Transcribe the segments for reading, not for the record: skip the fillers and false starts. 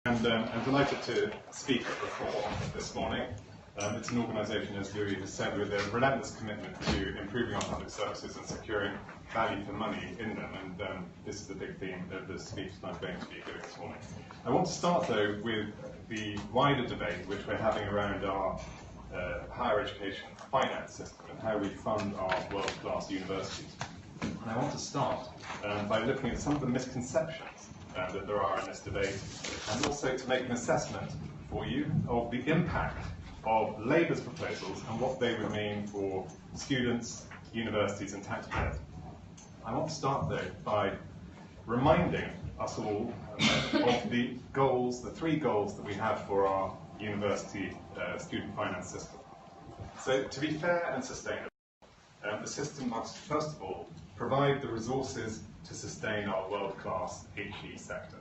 And I'm delighted to speak at Reform this morning. It's an organisation, as Louis has said, with a relentless commitment to improving our public services and securing value for money in them. And this is the big theme of the speech that I'm going to be giving this morning. I want to start, though, with the wider debate which we're having around our higher education finance system and how we fund our world-class universities. And I want to start by looking at some of the misconceptions that there are in this debate, and also to make an assessment for you of the impact of Labour's proposals and what they would mean for students, universities and taxpayers. I want to start, though, by reminding us all of the goals, the three goals that we have for our university student finance system. So, to be fair and sustainable, the system must, first of all, provide the resources to sustain our world-class HE sector.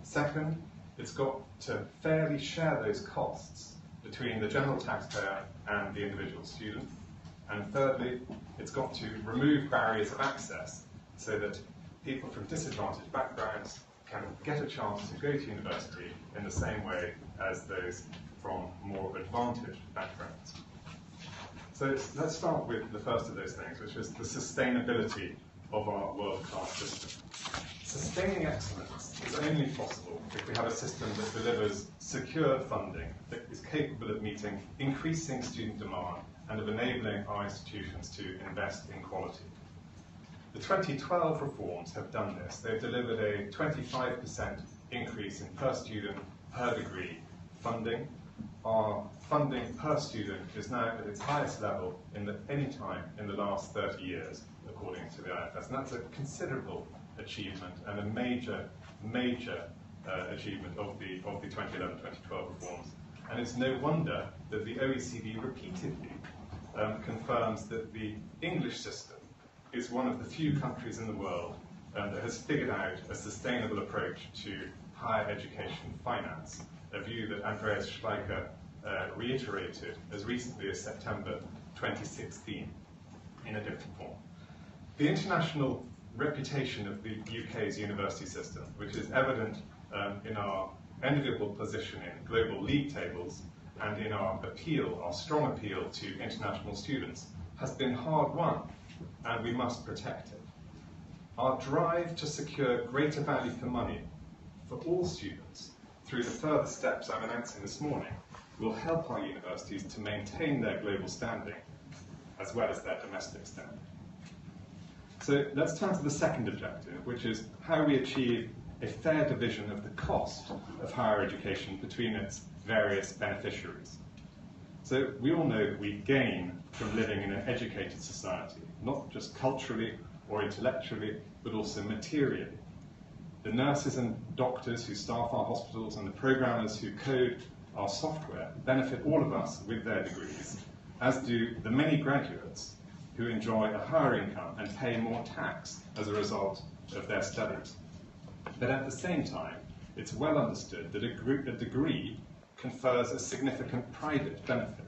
Second, it's got to fairly share those costs between the general taxpayer and the individual student. And thirdly, it's got to remove barriers of access so that people from disadvantaged backgrounds can get a chance to go to university in the same way as those from more advantaged backgrounds. So let's start with the first of those things, which is the sustainability of our world-class system. Sustaining excellence is only possible if we have a system that delivers secure funding that is capable of meeting increasing student demand and of enabling our institutions to invest in quality. The 2012 reforms have done this. They've delivered a 25% increase in per student, per degree funding. Our funding per student is now at its highest level in any time in the last 30 years, according to the IFS. And that's a considerable achievement and a major achievement of the 2011-2012 reforms. And it's no wonder that the OECD repeatedly confirms that the English system is one of the few countries in the world that has figured out a sustainable approach to higher education finance, a view that Andreas Schleicher reiterated as recently as September 2016 in a different form. The international reputation of the UK's university system, which is evident in our enviable position in global league tables and in our appeal, our strong appeal to international students, has been hard won, and we must protect it. Our drive to secure greater value for money for all students through the further steps I'm announcing this morning will help our universities to maintain their global standing as well as their domestic standing. So let's turn to the second objective, which is how we achieve a fair division of the cost of higher education between its various beneficiaries. So we all know that we gain from living in an educated society, not just culturally or intellectually, but also materially. The nurses and doctors who staff our hospitals and the programmers who code our software benefit all of us with their degrees, as do the many graduates who enjoy a higher income and pay more tax as a result of their studies. But at the same time, it's well understood that a degree confers a significant private benefit.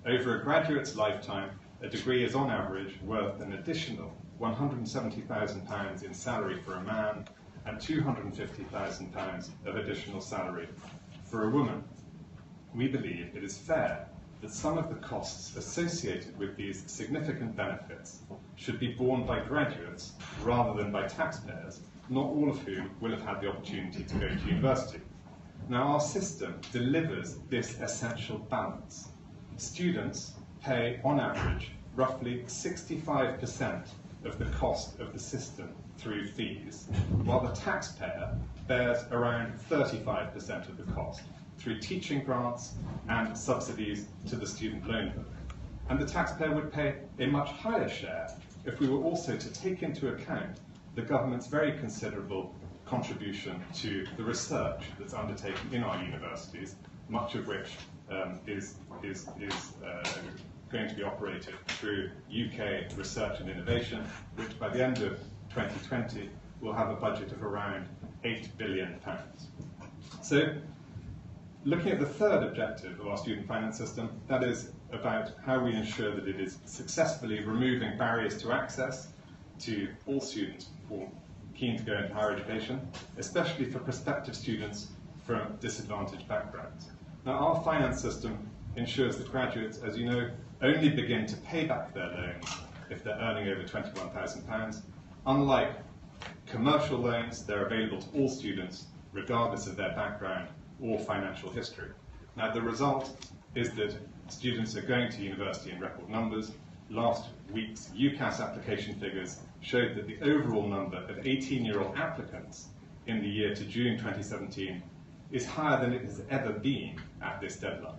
Over a graduate's lifetime, a degree is on average worth an additional £170,000 in salary for a man and £250,000 of additional salary for a woman. We believe it is fair that some of the costs associated with these significant benefits should be borne by graduates rather than by taxpayers, not all of whom will have had the opportunity to go to university. Now, our system delivers this essential balance. Students pay, on average, roughly 65% of the cost of the system through fees, while the taxpayer bears around 35% of the cost through teaching grants and subsidies to the student loan book. And the taxpayer would pay a much higher share if we were also to take into account the government's very considerable contribution to the research that's undertaken in our universities, much of which is going to be operated through UK research and innovation, which by the end of 2020 will have a budget of around £8 billion. So, looking at the third objective of our student finance system, that is about how we ensure that it is successfully removing barriers to access to all students who are keen to go into higher education, especially for prospective students from disadvantaged backgrounds. Now, our finance system ensures that graduates, as you know, only begin to pay back their loans if they're earning over £21,000. Unlike commercial loans, they're available to all students, regardless of their background or financial history. Now, the result is that students are going to university in record numbers. Last week's UCAS application figures showed that the overall number of 18-year-old applicants in the year to June 2017 is higher than it has ever been at this deadline.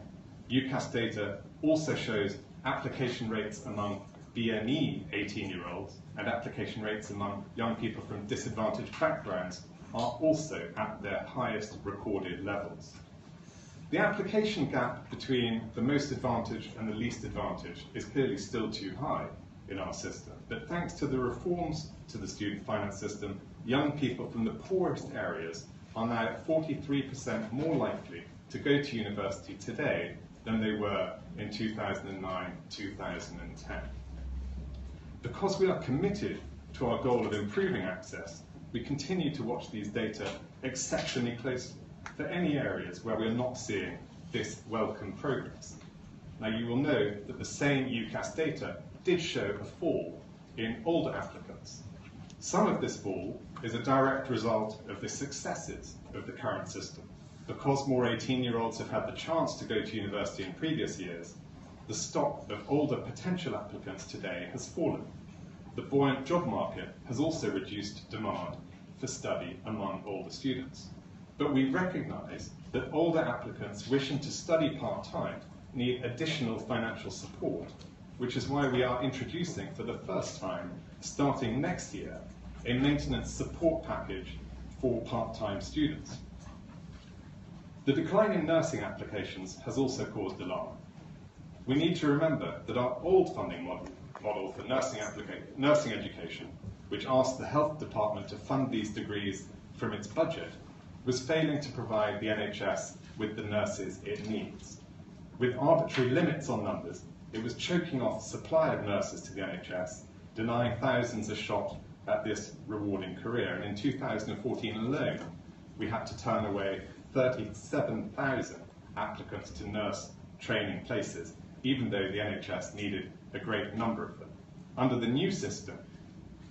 UCAS data also shows application rates among BME 18-year-olds and application rates among young people from disadvantaged backgrounds are also at their highest recorded levels. The application gap between the most advantaged and the least advantaged is clearly still too high in our system, but thanks to the reforms to the student finance system, young people from the poorest areas are now 43% more likely to go to university today than they were in 2009-2010. Because we are committed to our goal of improving access, we continue to watch these data exceptionally closely for any areas where we are not seeing this welcome progress. Now, you will know that the same UCAS data did show a fall in older applicants. Some of this fall is a direct result of the successes of the current system. Because more 18-year-olds have had the chance to go to university in previous years, the stock of older potential applicants today has fallen. The buoyant job market has also reduced demand for study among older students. But we recognise that older applicants wishing to study part-time need additional financial support, which is why we are introducing for the first time, starting next year, a maintenance support package for part-time students. The decline in nursing applications has also caused alarm. We need to remember that our old funding model for nursing education, which asked the health department to fund these degrees from its budget, was failing to provide the NHS with the nurses it needs. With arbitrary limits on numbers, it was choking off the supply of nurses to the NHS, denying thousands a shot at this rewarding career. And in 2014 alone, we had to turn away 37,000 applicants to nurse training places, even though the NHS needed a great number of them. Under the new system,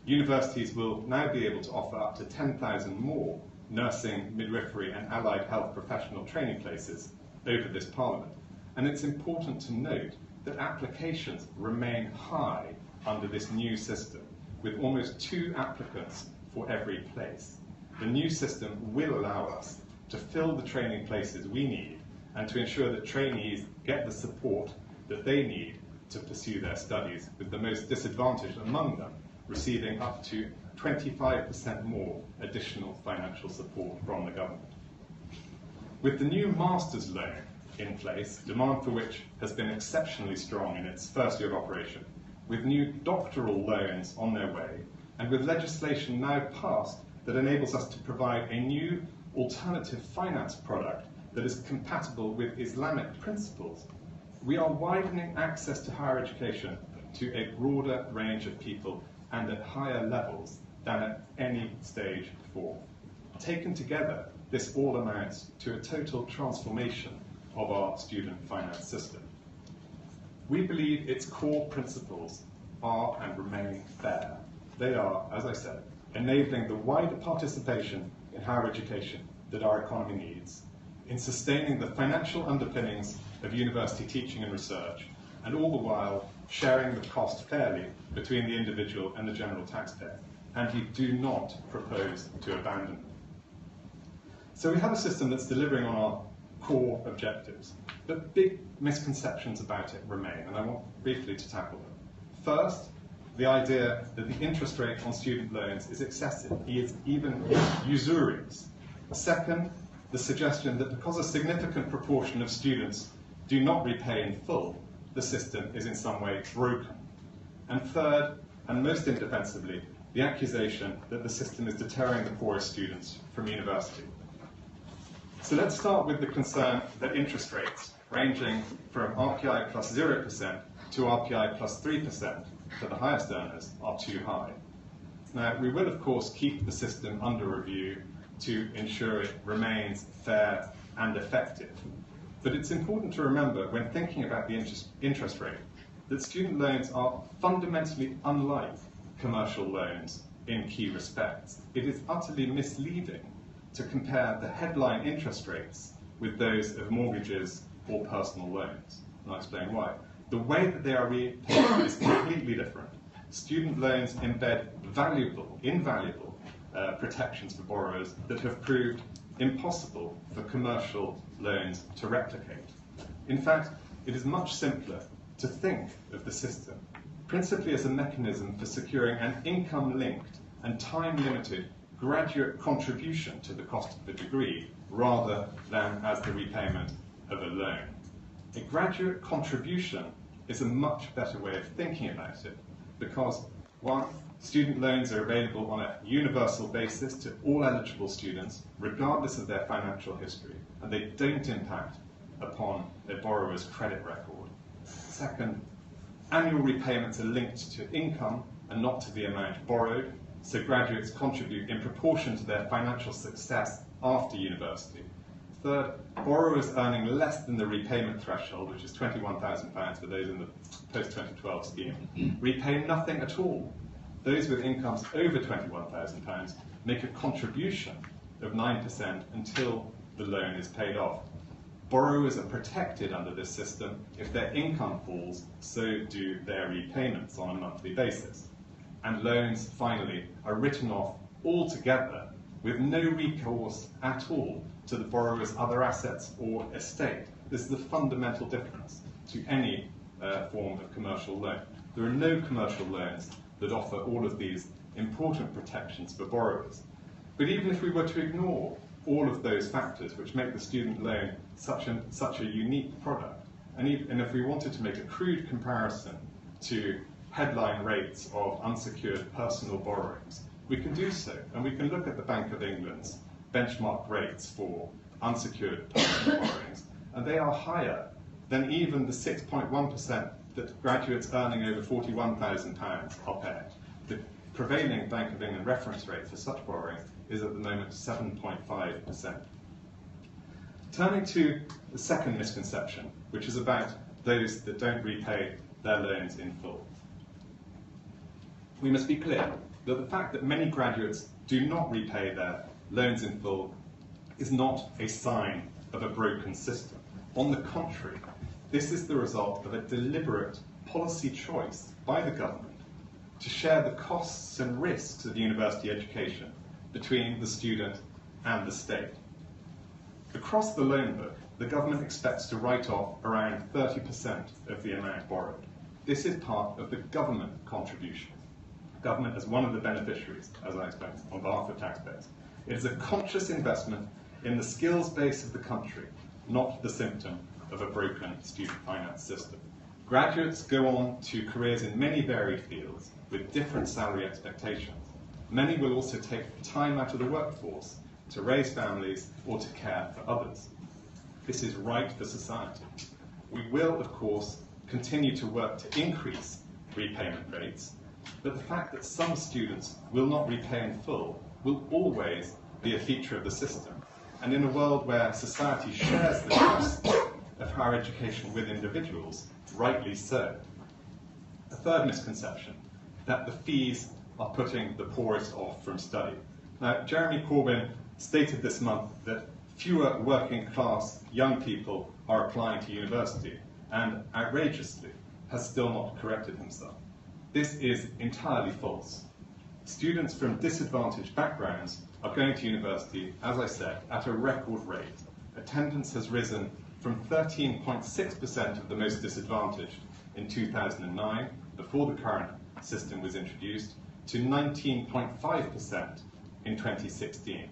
universities will now be able to offer up to 10,000 more nursing, midwifery and allied health professional training places over this Parliament. And it's important to note that applications remain high under this new system, with almost 2 applicants for every place. The new system will allow us to fill the training places we need and to ensure that trainees get the support that they need to pursue their studies, with the most disadvantaged among them receiving up to 25% more additional financial support from the government. With the new master's loan in place, demand for which has been exceptionally strong in its first year of operation, with new doctoral loans on their way, and with legislation now passed that enables us to provide a new alternative finance product that is compatible with Islamic principles, we are widening access to higher education to a broader range of people and at higher levels than at any stage before. Taken together, this all amounts to a total transformation of our student finance system. We believe its core principles are and remain fair. They are, as I said, enabling the wider participation in higher education that our economy needs, in sustaining the financial underpinnings of university teaching and research, and all the while sharing the cost fairly between the individual and the general taxpayer. And we do not propose to abandon them. So we have a system that's delivering on our core objectives, but big misconceptions about it remain, and I want briefly to tackle them. First, the idea that the interest rate on student loans is excessive, even usurious. Second, the suggestion that because a significant proportion of students do not repay in full, the system is in some way broken. And third, and most indefensibly, the accusation that the system is deterring the poorest students from university. So let's start with the concern that interest rates, ranging from RPI plus 0% to RPI plus 3% for the highest earners, are too high. Now, we will of course keep the system under review to ensure it remains fair and effective. But it's important to remember, when thinking about the interest rate, that student loans are fundamentally unlike commercial loans in key respects. It is utterly misleading to compare the headline interest rates with those of mortgages or personal loans. And I'll explain why. The way that they are repaid is completely different. Student loans embed invaluable protections for borrowers that have proved impossible for commercial loans to replicate. In fact, it is much simpler to think of the system principally as a mechanism for securing an income-linked and time-limited graduate contribution to the cost of the degree, rather than as the repayment of a loan. A graduate contribution is a much better way of thinking about it, because, one, student loans are available on a universal basis to all eligible students, regardless of their financial history, and they don't impact upon their borrower's credit record. Second, annual repayments are linked to income and not to the amount borrowed, so graduates contribute in proportion to their financial success after university. Third, borrowers earning less than the repayment threshold, which is £21,000 for those in the post-2012 scheme, repay nothing at all. Those with incomes over £21,000 make a contribution of 9% until the loan is paid off. Borrowers are protected under this system. If their income falls, so do their repayments on a monthly basis. And loans, finally, are written off altogether with no recourse at all to the borrower's other assets or estate. This is the fundamental difference to any form of commercial loan. There are no commercial loans that offer all of these important protections for borrowers. But even if we were to ignore all of those factors which make the student loan such a unique product, and if we wanted to make a crude comparison to headline rates of unsecured personal borrowings, we can do so, and we can look at the Bank of England's benchmark rates for unsecured personal borrowings, and they are higher than even the 6.1% that graduates earning over £41,000 are paying. The prevailing Bank of England reference rate for such borrowing is at the moment 7.5%. Turning to the second misconception, which is about those that don't repay their loans in full. We must be clear that the fact that many graduates do not repay their loans in full is not a sign of a broken system. On the contrary, this is the result of a deliberate policy choice by the government to share the costs and risks of university education between the student and the state. Across the loan book, the government expects to write off around 30% of the amount borrowed. This is part of the government contribution. Government as one of the beneficiaries, as I explained, on behalf of taxpayers. It is a conscious investment in the skills base of the country, not the symptom of a broken student finance system. Graduates go on to careers in many varied fields with different salary expectations. Many will also take time out of the workforce to raise families or to care for others. This is right for society. We will, of course, continue to work to increase repayment rates, but the fact that some students will not repay in full will always be a feature of the system. And in a world where society shares the cost of higher education with individuals, rightly so. A third misconception, that the fees are putting the poorest off from study. Now, Jeremy Corbyn stated this month that fewer working class young people are applying to university, and outrageously has still not corrected himself. This is entirely false. Students from disadvantaged backgrounds are going to university, as I said, at a record rate. Attendance has risen from 13.6% of the most disadvantaged in 2009, before the current system was introduced, to 19.5% in 2016.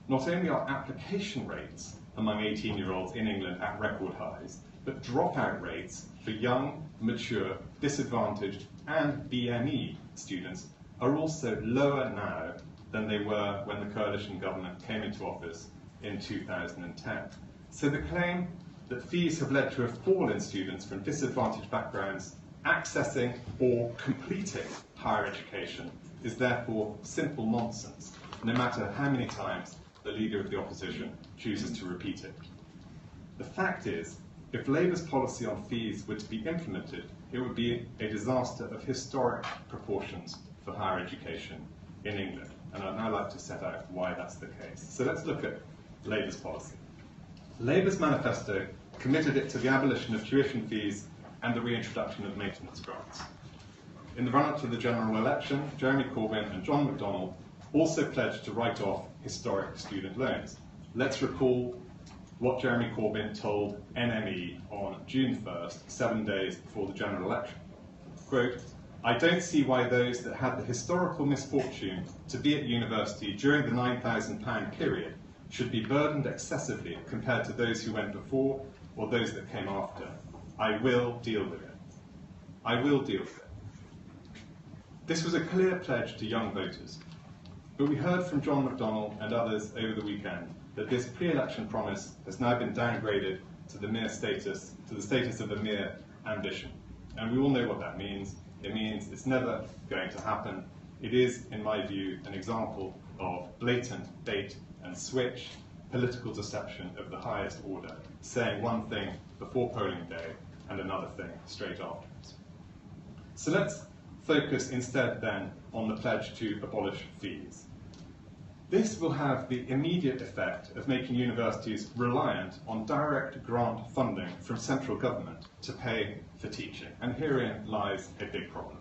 Not only are application rates among 18-year-olds in England at record highs, but dropout rates for young, mature, disadvantaged and BME students are also lower now than they were when the coalition government came into office in 2010. So the claim that fees have led to a fall in students from disadvantaged backgrounds accessing or completing higher education is therefore simple nonsense, no matter how many times the Leader of the Opposition chooses to repeat it. The fact is, if Labour's policy on fees were to be implemented, it would be a disaster of historic proportions for higher education in England. And I'd now like to set out why that's the case. So let's look at Labour's policy. Labour's manifesto committed it to the abolition of tuition fees and the reintroduction of maintenance grants. In the run-up to the general election, Jeremy Corbyn and John McDonnell also pledged to write off historic student loans. Let's recall what Jeremy Corbyn told NME on June 1st, 7 days before the general election. Quote, "I don't see why those that had the historical misfortune to be at university during the £9,000 period should be burdened excessively compared to those who went before or those that came after. I will deal with it. I will deal with it." This was a clear pledge to young voters. But we heard from John McDonnell and others over the weekend that this pre-election promise has now been downgraded to the status of a mere ambition. And we all know what that means. It means it's never going to happen. It is, in my view, an example of blatant bait and switch, political deception of the highest order, saying one thing before polling day and another thing straight afterwards. So let's focus instead then on the pledge to abolish fees. This will have the immediate effect of making universities reliant on direct grant funding from central government to pay for teaching, and herein lies a big problem.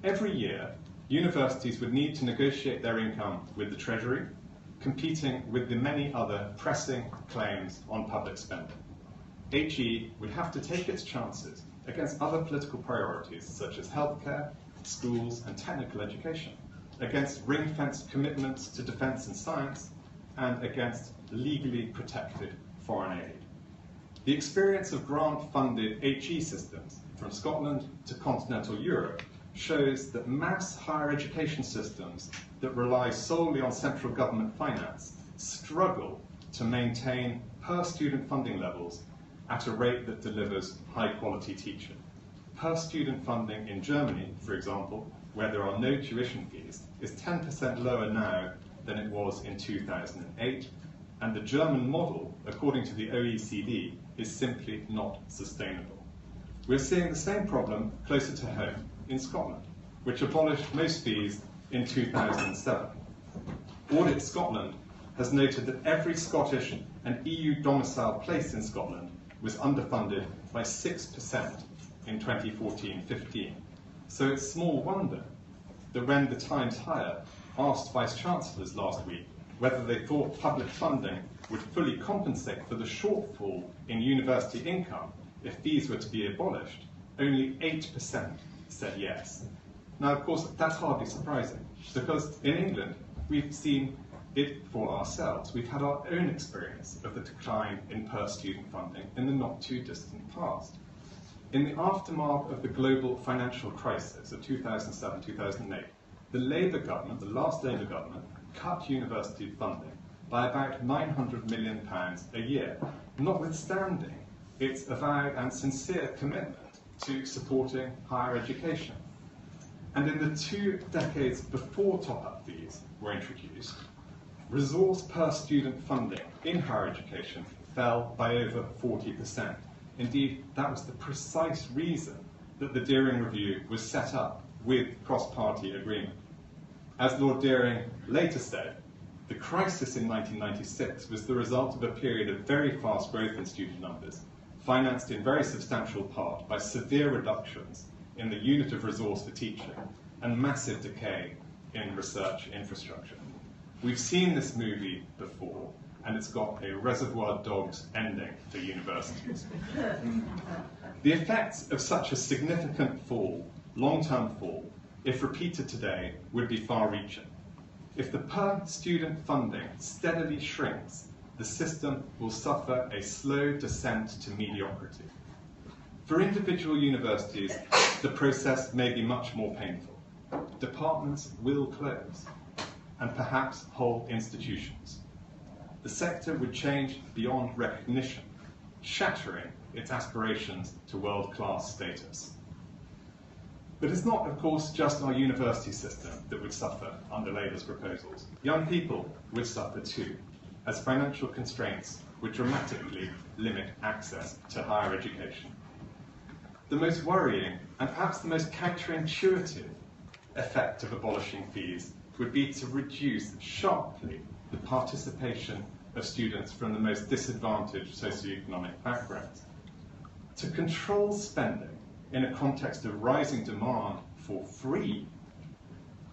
Every year, universities would need to negotiate their income with the Treasury, competing with the many other pressing claims on public spending. HE would have to take its chances against other political priorities such as healthcare, schools and technical education, against ring-fenced commitments to defence and science, and against legally protected foreign aid. The experience of grant-funded HE systems from Scotland to continental Europe shows that mass higher education systems that rely solely on central government finance struggle to maintain per-student funding levels at a rate that delivers high-quality teaching. Per-student funding in Germany, for example, where there are no tuition fees, is 10% lower now than it was in 2008, and the German model, according to the OECD, is simply not sustainable. We're seeing the same problem closer to home in Scotland, which abolished most fees in 2007. Audit Scotland has noted that every Scottish and EU domiciled place in Scotland was underfunded by 6% in 2014-15. So it's small wonder that when the Times Higher asked Vice-Chancellors last week whether they thought public funding would fully compensate for the shortfall in university income if fees were to be abolished, only 8% said yes. Now, of course, that's hardly surprising, because in England, we've seen it for ourselves. We've had our own experience of the decline in per-student funding in the not-too-distant past. In the aftermath of the global financial crisis of 2007-2008, the Labour government, the last Labour government, cut university funding by about £900 million a year, notwithstanding its avowed and sincere commitment to supporting higher education. And in the 2 decades before top-up fees were introduced, resource per student funding in higher education fell by over 40%. Indeed, that was the precise reason that the Deering Review was set up with cross-party agreement. As Lord Deering later said, the crisis in 1996 was the result of a period of very fast growth in student numbers, financed in very substantial part by severe reductions in the unit of resource for teaching and massive decay in research infrastructure. We've seen this movie before, and it's got a Reservoir Dogs ending for universities. The effects of such a significant fall, long-term fall, if repeated today, would be far-reaching. If the per-student funding steadily shrinks, the system will suffer a slow descent to mediocrity. For individual universities, the process may be much more painful. Departments will close, and perhaps whole institutions. The sector would change beyond recognition, shattering its aspirations to world-class status. But it's not, of course, just our university system that would suffer under Labour's proposals. Young people would suffer too. as financial constraints would dramatically limit access to higher education. The most worrying and perhaps the most counterintuitive effect of abolishing fees would be to reduce sharply the participation of students from the most disadvantaged socioeconomic backgrounds. To control spending in a context of rising demand for free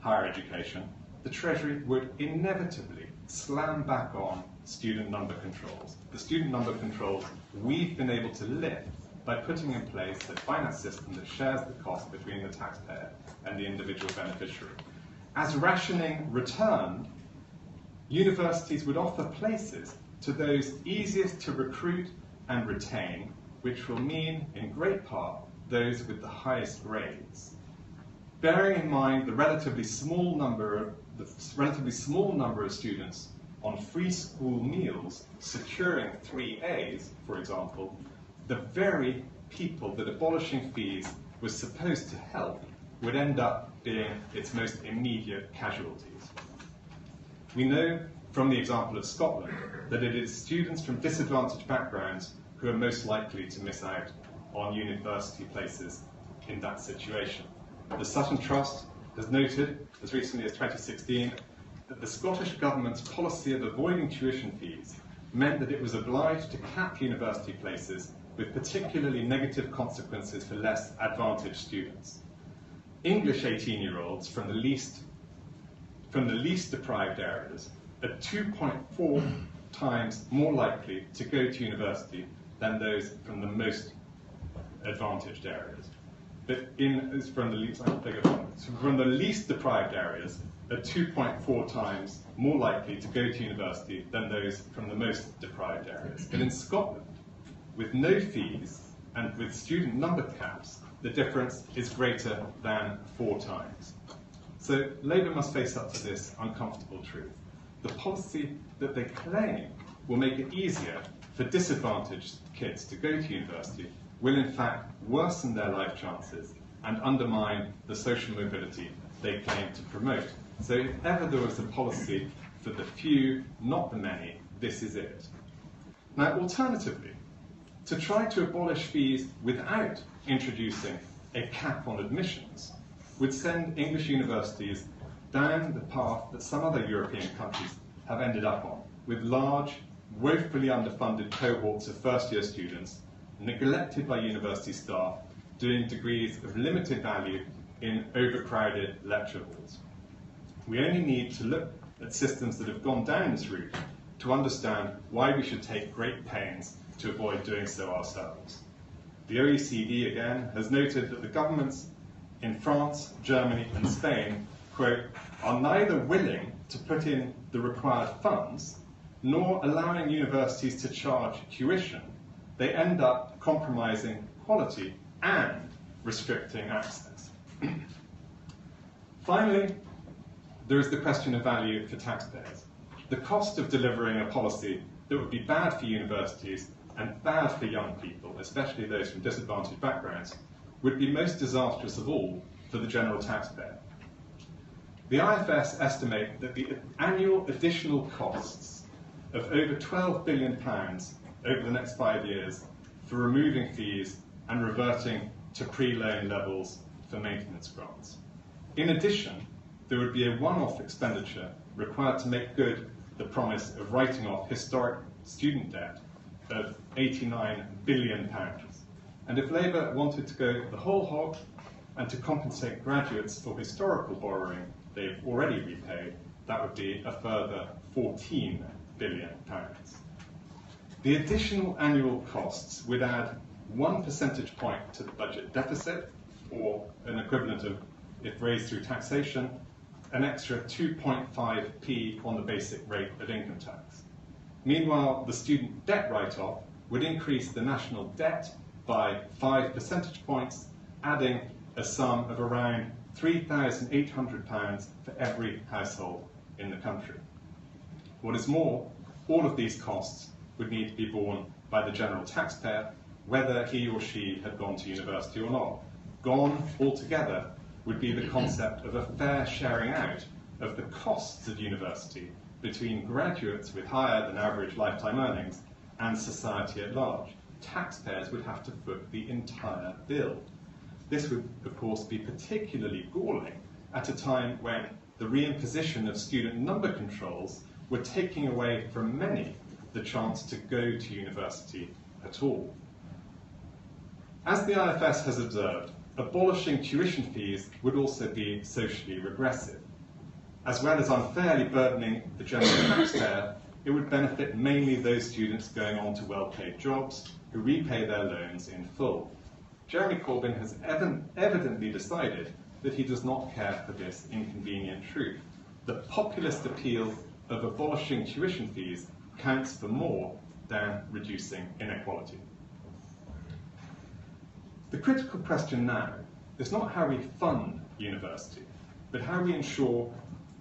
higher education, the Treasury would inevitably slam back on student number controls. The student number controls we've been able to lift by putting in place a finance system that shares the cost between the taxpayer and the individual beneficiary. As rationing returned, universities would offer places to those easiest to recruit and retain, which will mean, in great part, those with the highest grades. Bearing in mind the relatively small number of students on free school meals securing 3 A's, for example, the very people that abolishing fees was supposed to help would end up being its most immediate casualties. We know from the example of Scotland that it is students from disadvantaged backgrounds who are most likely to miss out on university places in that situation. The Sutton Trust has noted, as recently as 2016, that the Scottish Government's policy of avoiding tuition fees meant that it was obliged to cap university places with particularly negative consequences for less advantaged students. English 18-year-olds from the least deprived areas are 2.4 times more likely to go to university than those from the most advantaged areas. But from the least deprived areas are 2.4 times more likely to go to university than those from the most deprived areas. But in Scotland, with no fees and with student number caps, the difference is greater than 4 times. So Labour must face up to this uncomfortable truth. The policy that they claim will make it easier for disadvantaged kids to go to university will in fact worsen their life chances and undermine the social mobility they claim to promote. So if ever there was a policy for the few, not the many, this is it. Now, alternatively, to try to abolish fees without introducing a cap on admissions would send English universities down the path that some other European countries have ended up on, with large, woefully underfunded cohorts of first-year students neglected by university staff, doing degrees of limited value in overcrowded lecture halls. We only need to look at systems that have gone down this route to understand why we should take great pains to avoid doing so ourselves. The OECD, again, has noted that the governments in France, Germany, and Spain, quote, are neither willing to put in the required funds, nor allowing universities to charge tuition. They end up compromising quality and restricting access. Finally, there is the question of value for taxpayers. The cost of delivering a policy that would be bad for universities and bad for young people, especially those from disadvantaged backgrounds, would be most disastrous of all for the general taxpayer. The IFS estimate that the annual additional costs of over £12 billion over the next 5 years for removing fees and reverting to pre-loan levels for maintenance grants. In addition, there would be a one-off expenditure required to make good the promise of writing off historic student debt of £89 billion. And if Labour wanted to go the whole hog and to compensate graduates for historical borrowing they've already repaid, that would be a further £14 billion. The additional annual costs would add 1 percentage point to the budget deficit, or an equivalent of, if raised through taxation, an extra 2.5p on the basic rate of income tax. Meanwhile, the student debt write-off would increase the national debt by 5 percentage points, adding a sum of around £3,800 for every household in the country. What is more, all of these costs would need to be borne by the general taxpayer, whether he or she had gone to university or not. Gone altogether would be the concept of a fair sharing out of the costs of university between graduates with higher than average lifetime earnings and society at large. Taxpayers would have to foot the entire bill. This would, of course, be particularly galling at a time when the reimposition of student number controls were taking away from many the chance to go to university at all. As the IFS has observed, abolishing tuition fees would also be socially regressive. As well as unfairly burdening the general taxpayer, it would benefit mainly those students going on to well-paid jobs who repay their loans in full. Jeremy Corbyn has evidently decided that he does not care for this inconvenient truth. The populist appeal of abolishing tuition fees counts for more than reducing inequality. The critical question now is not how we fund university, but how we ensure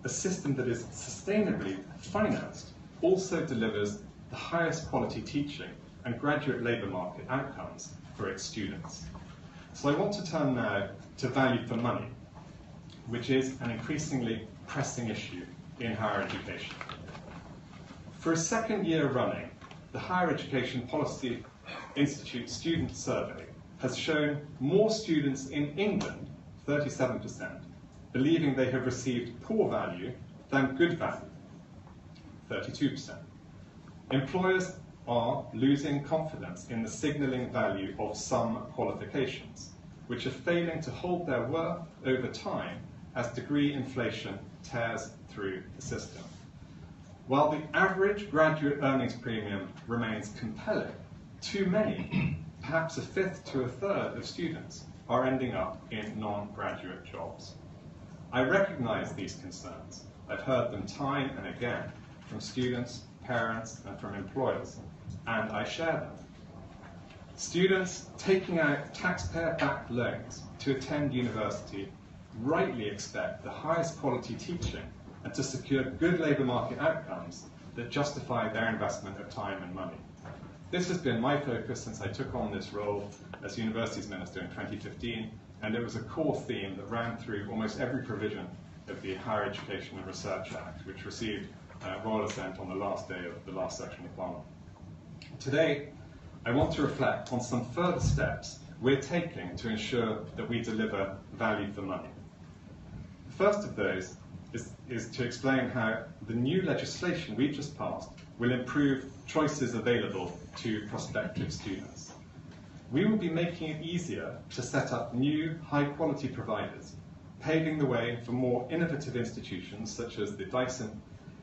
a system that is sustainably financed also delivers the highest quality teaching and graduate labour market outcomes for its students. So I want to turn now to value for money, which is an increasingly pressing issue in higher education. For a second year running, the Higher Education Policy Institute Student Survey has shown more students in England, 37%, believing they have received poor value than good value, 32%. Employers are losing confidence in the signalling value of some qualifications, which are failing to hold their worth over time as degree inflation tears through the system. While the average graduate earnings premium remains compelling, too many, perhaps a fifth to a third of students, are ending up in non-graduate jobs. I recognise these concerns. I've heard them time and again from students, parents, and from employers, and I share them. Students taking out taxpayer-backed loans to attend university rightly expect the highest quality teaching and to secure good labour market outcomes that justify their investment of time and money. This has been my focus since I took on this role as Universities Minister in 2015, and it was a core theme that ran through almost every provision of the Higher Education and Research Act, which received royal assent on the last day of the last section of Parliament. Today, I want to reflect on some further steps we're taking to ensure that we deliver value for money. The first of those is to explain how the new legislation we've just passed will improve choices available to prospective students. We will be making it easier to set up new high-quality providers, paving the way for more innovative institutions such as the Dyson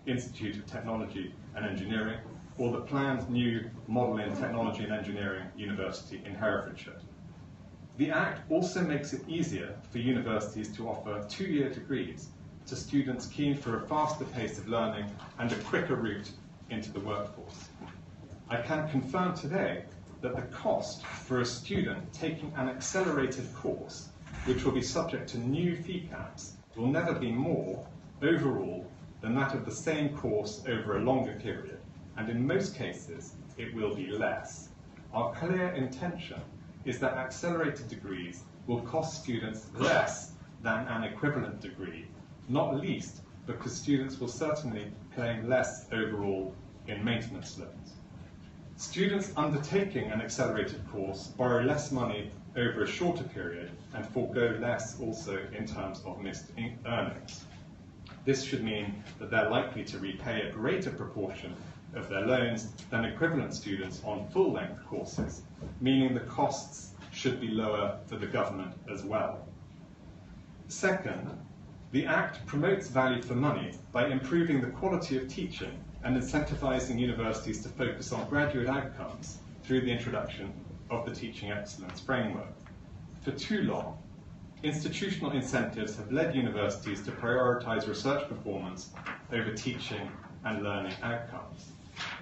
Institute of Technology and Engineering or the planned new Model in Technology and Engineering University in Herefordshire. The Act also makes it easier for universities to offer two-year degrees to students keen for a faster pace of learning and a quicker route into the workforce. I can confirm today that the cost for a student taking an accelerated course, which will be subject to new fee caps, will never be more overall than that of the same course over a longer period, and in most cases it will be less. Our clear intention is that accelerated degrees will cost students less than an equivalent degree, not least because students will certainly pay less overall in maintenance loans. Students undertaking an accelerated course borrow less money over a shorter period and forego less also in terms of missed earnings. This should mean that they're likely to repay a greater proportion of their loans than equivalent students on full-length courses, meaning the costs should be lower for the government as well. Second, the Act promotes value for money by improving the quality of teaching and incentivising universities to focus on graduate outcomes through the introduction of the Teaching Excellence Framework. For too long, institutional incentives have led universities to prioritise research performance over teaching and learning outcomes.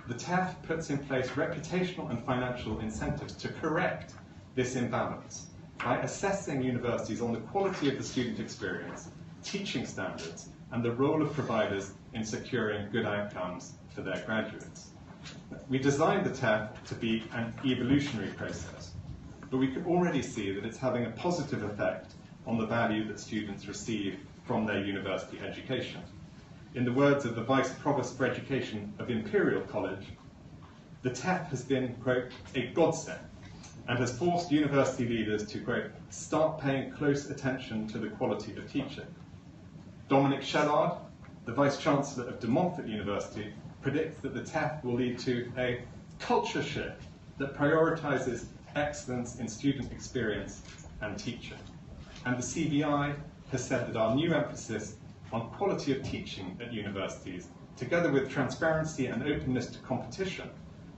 The TEF puts in place reputational and financial incentives to correct this imbalance by assessing universities on the quality of the student experience, teaching standards, and the role of providers in securing good outcomes for their graduates. We designed the TEF to be an evolutionary process, but we can already see that it's having a positive effect on the value that students receive from their university education. In the words of the Vice Provost for Education of Imperial College, the TEF has been, quote, a godsend, and has forced university leaders to, quote, start paying close attention to the quality of teaching. Dominic Shellard, the Vice-Chancellor of De Montfort University, predicts that the TEF will lead to a culture shift that prioritises excellence in student experience and teaching. And the CBI has said that our new emphasis on quality of teaching at universities, together with transparency and openness to competition,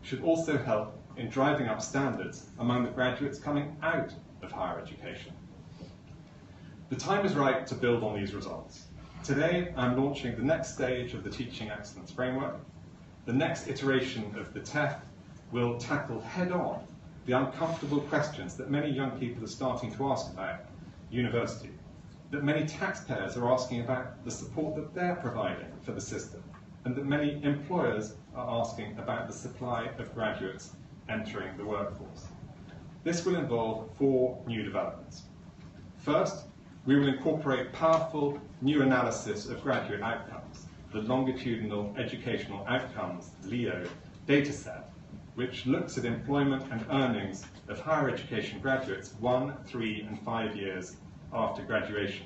should also help in driving up standards among the graduates coming out of higher education. The time is right to build on these results. Today, I'm launching the next stage of the Teaching Excellence Framework. The next iteration of the TEF will tackle head-on the uncomfortable questions that many young people are starting to ask about university, that many taxpayers are asking about the support that they're providing for the system, and that many employers are asking about the supply of graduates entering the workforce. This will involve 4 new developments. First, we will incorporate powerful new analysis of graduate outcomes, the Longitudinal Educational Outcomes, LEO, dataset, which looks at employment and earnings of higher education graduates 1, 3, and 5 years after graduation.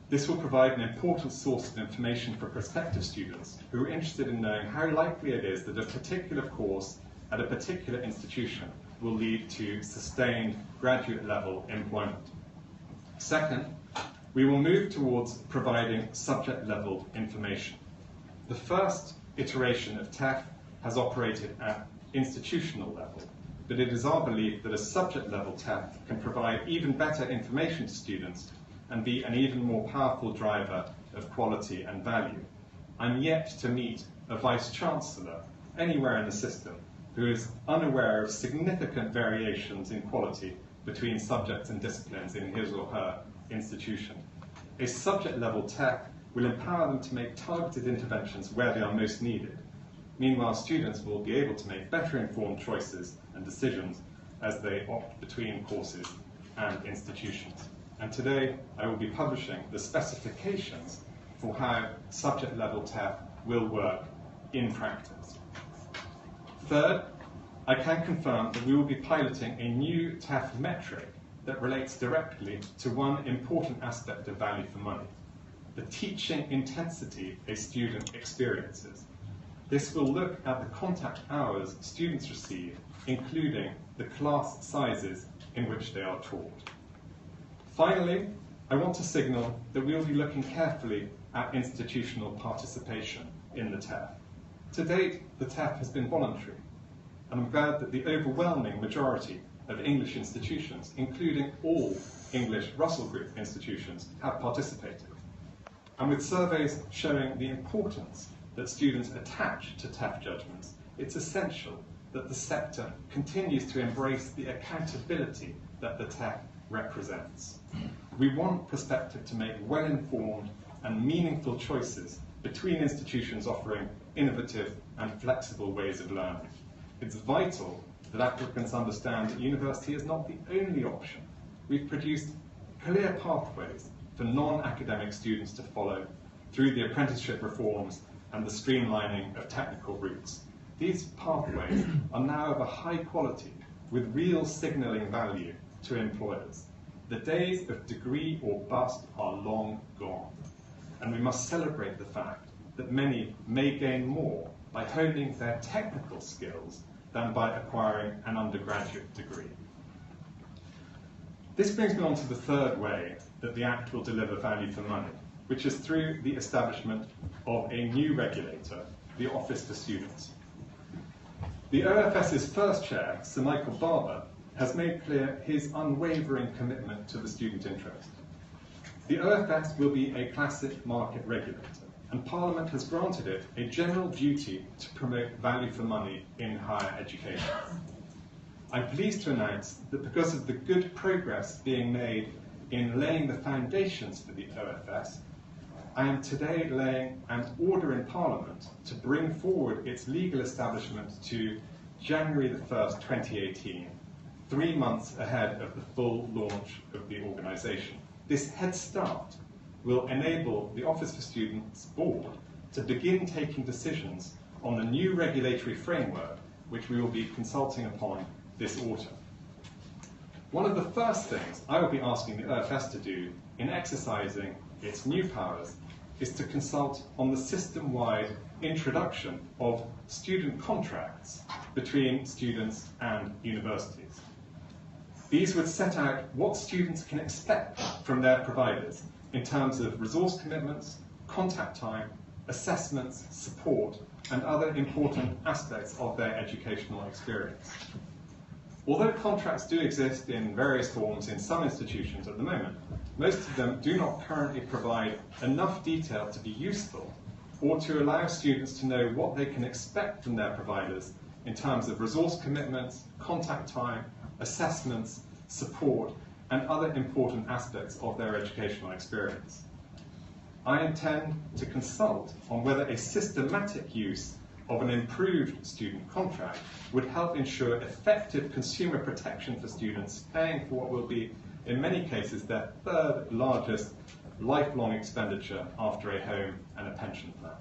This will provide an important source of information for prospective students who are interested in knowing how likely it is that a particular course at a particular institution will lead to sustained graduate-level employment. Second, we will move towards providing subject-level information. The first iteration of TEF has operated at institutional level, but it is our belief that a subject-level TEF can provide even better information to students and be an even more powerful driver of quality and value. I'm yet to meet a Vice-Chancellor anywhere in the system who is unaware of significant variations in quality between subjects and disciplines in his or her institution. A subject-level TEF will empower them to make targeted interventions where they are most needed. Meanwhile, students will be able to make better informed choices and decisions as they opt between courses and institutions. And today, I will be publishing the specifications for how subject-level TEF will work in practice. Third, I can confirm that we will be piloting a new TEF metric that relates directly to one important aspect of value for money, the teaching intensity a student experiences. This will look at the contact hours students receive, including the class sizes in which they are taught. Finally, I want to signal that we will be looking carefully at institutional participation in the TEF. To date, the TEF has been voluntary, and I'm glad that the overwhelming majority of English institutions, including all English Russell Group institutions, have participated. And with surveys showing the importance that students attach to TEF judgments, it's essential that the sector continues to embrace the accountability that the TEF represents. We want prospective to make well-informed and meaningful choices between institutions offering innovative and flexible ways of learning. It's vital that applicants understand that university is not the only option. We've produced clear pathways for non-academic students to follow through the apprenticeship reforms and the streamlining of technical routes. These pathways are now of a high quality with real signalling value to employers. The days of degree or bust are long gone, and we must celebrate the fact that many may gain more by honing their technical skills than by acquiring an undergraduate degree. This brings me on to the third way that the Act will deliver value for money, which is through the establishment of a new regulator, the Office for Students. The OFS's first chair, Sir Michael Barber, has made clear his unwavering commitment to the student interest. The OFS will be a classic market regulator, and Parliament has granted it a general duty to promote value for money in higher education. I'm pleased to announce that because of the good progress being made in laying the foundations for the OFS, I am today laying an order in Parliament to bring forward its legal establishment to January the 1st, 2018, 3 months ahead of the full launch of the organisation. This head start will enable the Office for Students Board to begin taking decisions on the new regulatory framework which we will be consulting upon this autumn. One of the first things I will be asking the OFS to do in exercising its new powers is to consult on the system-wide introduction of student contracts between students and universities. These would set out what students can expect from their providers in terms of resource commitments, contact time, assessments, support, and other important aspects of their educational experience. Although contracts do exist in various forms in some institutions at the moment, most of them do not currently provide enough detail to be useful or to allow students to know what they can expect from their providers in terms of resource commitments, contact time, assessments, support, and other important aspects of their educational experience. I intend to consult on whether a systematic use of an improved student contract would help ensure effective consumer protection for students paying for what will be, in many cases, their third largest lifelong expenditure after a home and a pension plan.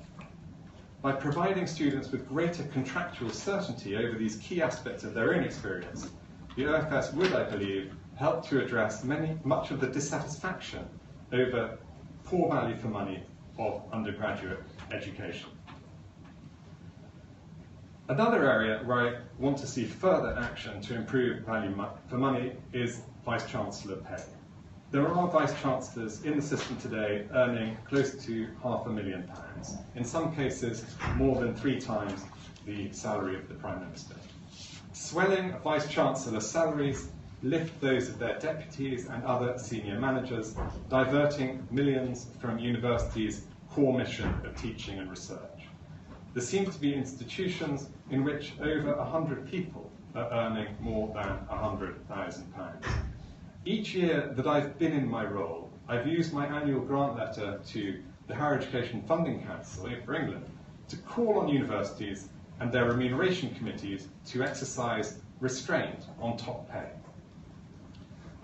By providing students with greater contractual certainty over these key aspects of their own experience, the OFS would, I believe, help to address much of the dissatisfaction over poor value for money of undergraduate education. Another area where I want to see further action to improve value for money is Vice-Chancellor pay. There are Vice-Chancellors in the system today earning close to £500,000, in some cases more than 3 times the salary of the Prime Minister. Swelling Vice-Chancellor salaries lift those of their deputies and other senior managers, diverting millions from universities' core mission of teaching and research. There seem to be institutions in which over 100 people are earning more than £100,000. Each year that I've been in my role, I've used my annual grant letter to the Higher Education Funding Council for England to call on universities and their remuneration committees to exercise restraint on top pay.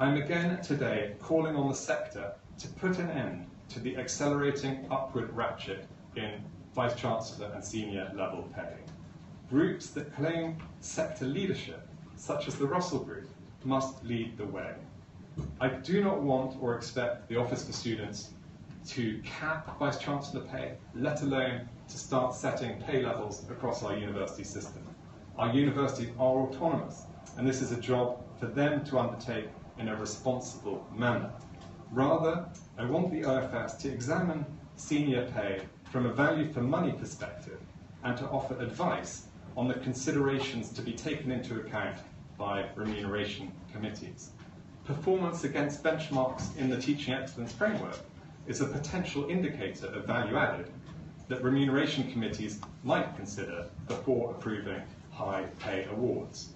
I'm again today calling on the sector to put an end to the accelerating upward ratchet in Vice-Chancellor and senior level pay. Groups that claim sector leadership, such as the Russell Group, must lead the way. I do not want or expect the Office for Students to cap Vice-Chancellor pay, let alone to start setting pay levels across our university system. Our universities are autonomous, and this is a job for them to undertake in a responsible manner. Rather, I want the OFS to examine senior pay from a value for money perspective and to offer advice on the considerations to be taken into account by remuneration committees. Performance against benchmarks in the Teaching Excellence Framework is a potential indicator of value added that remuneration committees might consider before approving high pay awards.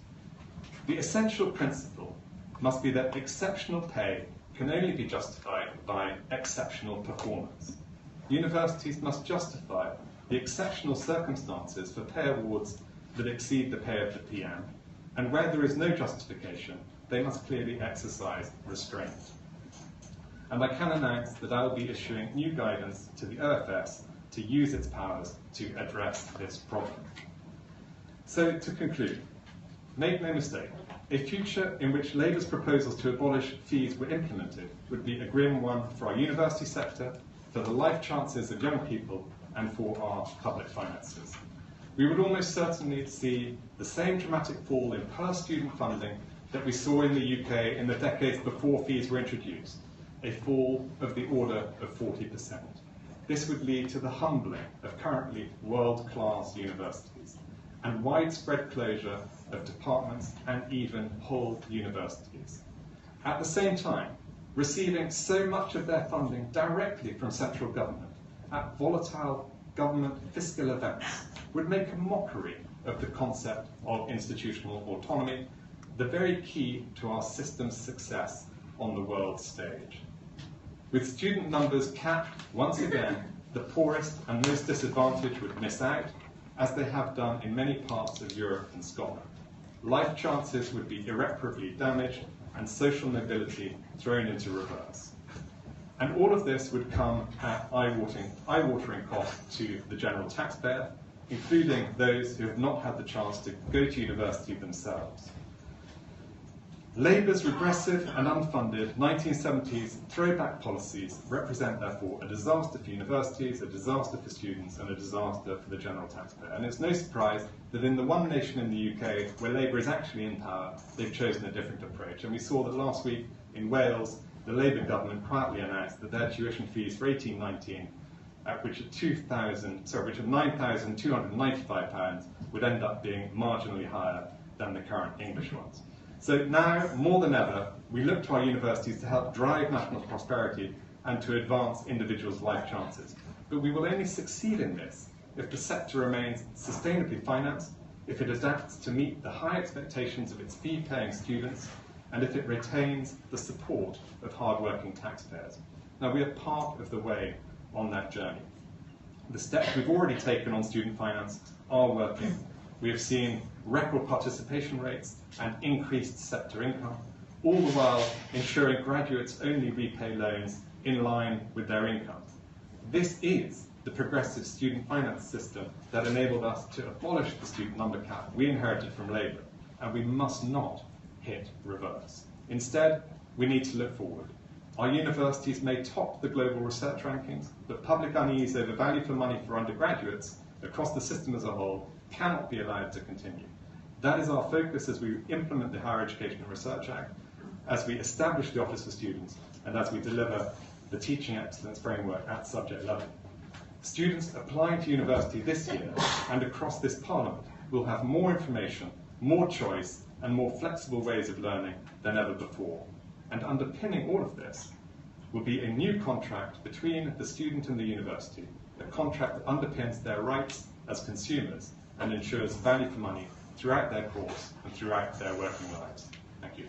The essential principle must be that exceptional pay can only be justified by exceptional performance. Universities must justify the exceptional circumstances for pay awards that exceed the pay of the PM, and where there is no justification, they must clearly exercise restraint. And I can announce that I will be issuing new guidance to the OFS to use its powers to address this problem. So, to conclude, make no mistake, a future in which Labour's proposals to abolish fees were implemented would be a grim one for our university sector, for the life chances of young people, and for our public finances. We would almost certainly see the same dramatic fall in per-student funding that we saw in the UK in the decades before fees were introduced, a fall of the order of 40%. This would lead to the humbling of currently world-class universities and widespread closure of departments and even whole universities. At the same time, receiving so much of their funding directly from central government at volatile government fiscal events would make a mockery of the concept of institutional autonomy, the very key to our system's success on the world stage. With student numbers capped once again, the poorest and most disadvantaged would miss out, as they have done in many parts of Europe and Scotland. Life chances would be irreparably damaged and social mobility thrown into reverse. And all of this would come at eye-watering cost to the general taxpayer, including those who have not had the chance to go to university themselves. Labour's regressive and unfunded 1970s throwback policies represent, therefore, a disaster for universities, a disaster for students, and a disaster for the general taxpayer. And it's no surprise that in the one nation in the UK where Labour is actually in power, they've chosen a different approach. And we saw that last week in Wales, the Labour government quietly announced that their tuition fees for 18-19, which are £9,295, would end up being marginally higher than the current English ones. So now, more than ever, we look to our universities to help drive national prosperity and to advance individuals' life chances. But we will only succeed in this if the sector remains sustainably financed, if it adapts to meet the high expectations of its fee-paying students, and if it retains the support of hard-working taxpayers. Now, we are part of the way on that journey. The steps we've already taken on student finance are working. We have seen record participation rates and increased sector income, all the while ensuring graduates only repay loans in line with their income. This is the progressive student finance system that enabled us to abolish the student number cap we inherited from Labour, and we must not hit reverse. Instead, we need to look forward. Our universities may top the global research rankings, but public unease over value for money for undergraduates across the system as a whole cannot be allowed to continue. That is our focus as we implement the Higher Education and Research Act, as we establish the Office for Students, and as we deliver the Teaching Excellence Framework at subject level. Students applying to university this year and across this Parliament will have more information, more choice, and more flexible ways of learning than ever before. And underpinning all of this will be a new contract between the student and the university, a contract that underpins their rights as consumers and ensures value for money throughout their course and throughout their working lives. Thank you.